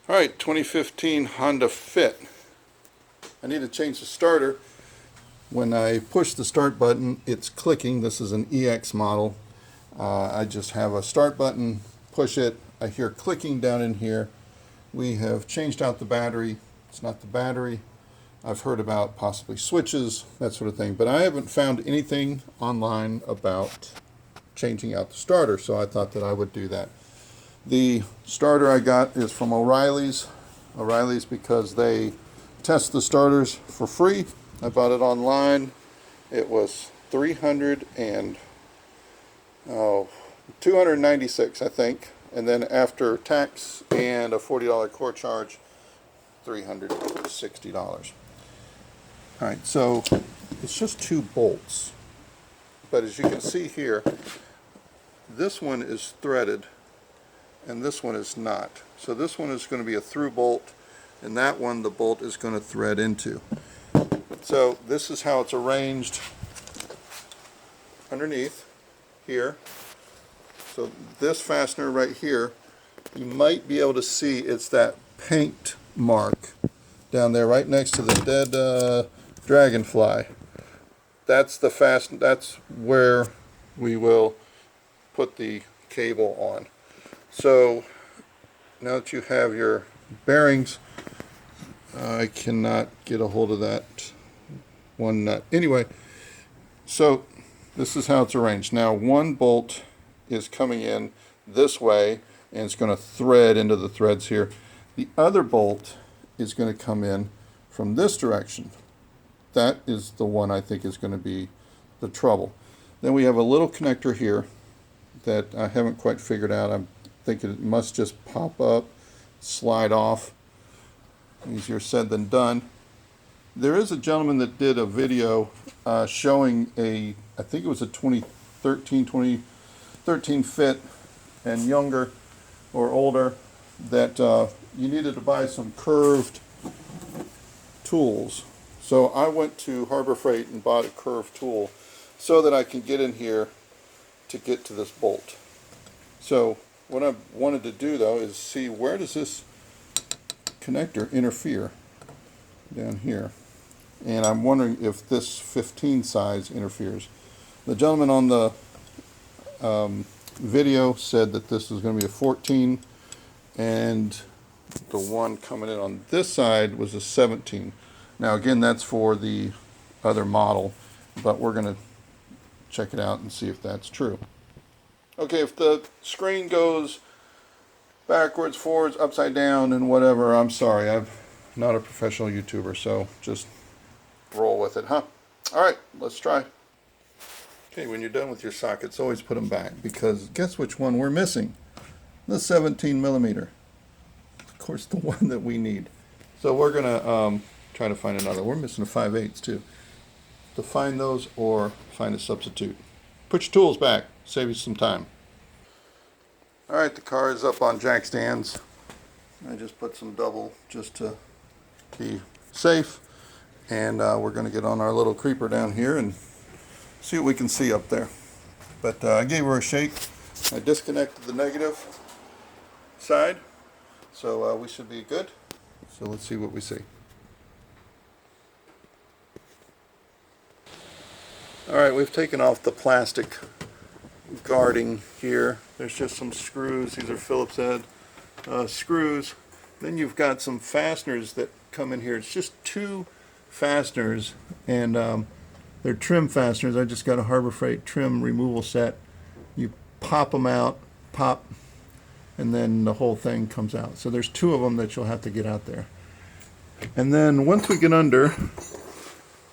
Alright, 2015 Honda Fit. I need to change the starter. When I push the start button, it's clicking. This is an EX model. I just have a start button, push it. I hear clicking down in here. We have changed out the battery. It's not the battery. I've heard about possibly switches, that sort of thing, but I haven't found anything online about changing out the starter, so I thought that I would do that. The starter I got is from O'Reilly's. O'Reilly's because they test the starters for free. I bought it online. It was $296, I think, and then after tax and a $40 core charge, $360. All right, so it's just two bolts, but as you can see here, this one is threaded and this one is not. So this one is going to be a through bolt, and that one the bolt is going to thread into. So this is how it's arranged underneath here. So this fastener right here, you might be able to see it's that paint mark down there right next to the dead dragonfly. That's the that's where we will put the cable on. So now that you have your bearings, I cannot get a hold of that one nut. Anyway, so this is how it's arranged. Now one bolt is coming in this way and it's going to thread into the threads here. The other bolt is going to come in from this direction. That is the one I think is going to be the trouble. Then we have a little connector here that I haven't quite figured out. I'm thinking it must just pop up, slide off. Easier said than done. There is a gentleman that did a video showing I think it was a 2013 Fit and younger or older, that you needed to buy some curved tools. So I went to Harbor Freight and bought a curved tool so that I can get in here to get to this bolt. So what I wanted to do though is see, where does this connector interfere down here, and I'm wondering if this 15 size interferes. The gentleman on the video said that this is going to be a 14, and the one coming in on this side was a 17. Now again, that's for the other model, but we're going to check it out and see if that's true. Okay, if the screen goes backwards, forwards, upside down, and whatever, I'm sorry. I'm not a professional YouTuber, so just roll with it, huh? Alright, let's try. Okay, when you're done with your sockets, always put them back, because guess which one we're missing? The 17 millimeter. Of course, the one that we need. So we're going to try to find another. We're missing a 5/8 too. To find those or find a substitute. Put your tools back. Save you some time. Alright, the car is up on jack stands. I just put some double just to be safe. And we're going to get on our little creeper down here and see what we can see up there. But I gave her a shake. I disconnected the negative side. So we should be good. So let's see what we see. Alright, we've taken off the plastic guarding here. There's just some screws. These are Phillips head screws. Then you've got some fasteners that come in here. It's just two fasteners, and they're trim fasteners. I just got a Harbor Freight trim removal set. You pop them out, pop, and then the whole thing comes out. So there's two of them that you'll have to get out there. And then once we get under,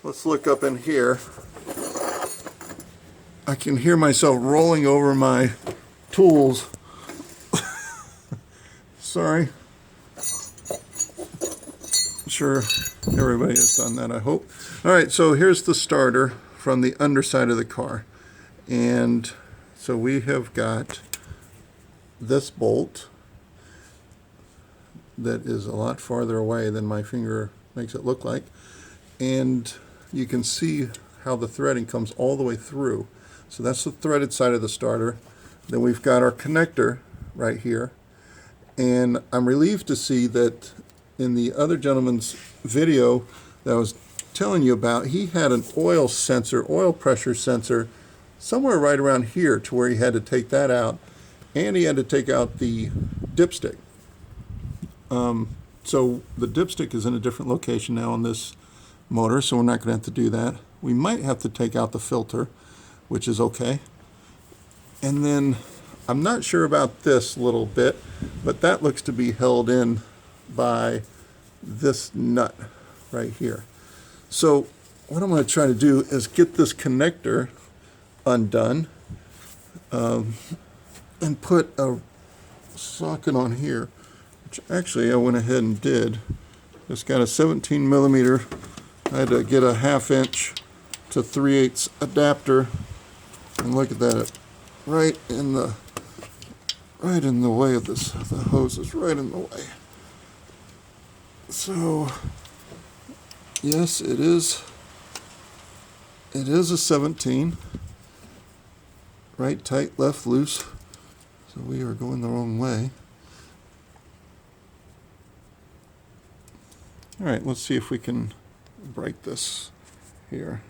let's look up in here. I can hear myself rolling over my tools. Sorry. I'm sure everybody has done that, I hope. Alright, so here's the starter from the underside of the car. And so we have got this bolt that is a lot farther away than my finger makes it look like. And you can see how the threading comes all the way through. So that's the threaded side of the starter. Then we've got our connector right here. And I'm relieved to see that in the other gentleman's video that I was telling you about, he had an oil sensor, oil pressure sensor, somewhere right around here to where he had to take that out, and he had to take out the dipstick. So the dipstick is in a different location now on this motor, so we're not going to have to do that. We might have to take out the filter, which is okay. And then I'm not sure about this little bit, but that looks to be held in by this nut right here. So what I'm going to try to do is get this connector undone and put a socket on here, which actually I went ahead and did. It's got a 17 millimeter. I had to get a 1/2 inch to 3/8 adapter, and look at that, right in the way of this. The hose is right in the way. So yes, it is a 17. Right tight, left loose. So we are going the wrong way. All right, let's see if we can break this here.